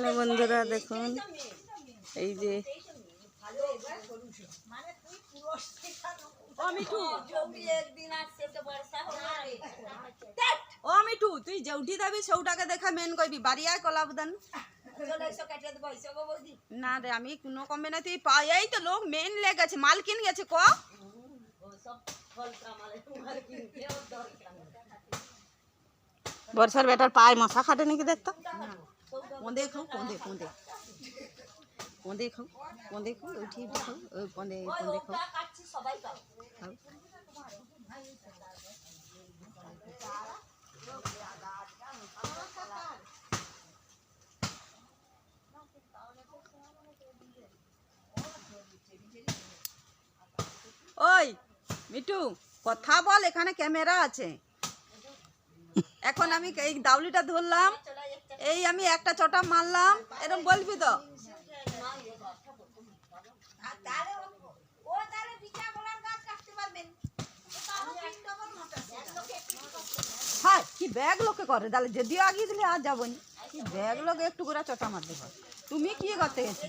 Hello বন্ধুরা, দেখুন এই যে ও মিঠু, তুই যেউঠি যাবি সেউটাকে দেখা মেন কইবি বাড়িয়ায় কলাবদান না রে, আমি কোনো কমবে না। তুই এই তো লোক মেন লেগেছে, মাল কিন গেছে ক বর্ষার বেটার পায়ে মশা খাটে নাকি দেখতো। কোঁদে খাও, কোঁদে কোঁদে কোঁদে খাও, কোঁদে খাও, উঠি খাও, কোঁদে কোঁদে খাও। ওই মিঠু, কথা বল, এখানে ক্যামেরা আছে। এখন আমি এই দাউলিটা ধরলাম, এই আমি একটা চটা মারলাম, এরকম বলবি তো? হ্যাঁ, কি ব্যাগ লোকে করে তাহলে, যদিও আগিয়ে দিলে আর যাবো না। কি ব্যাগ লোক একটু করে চটা মারতে হয়। তুমি কি করতে গেছি?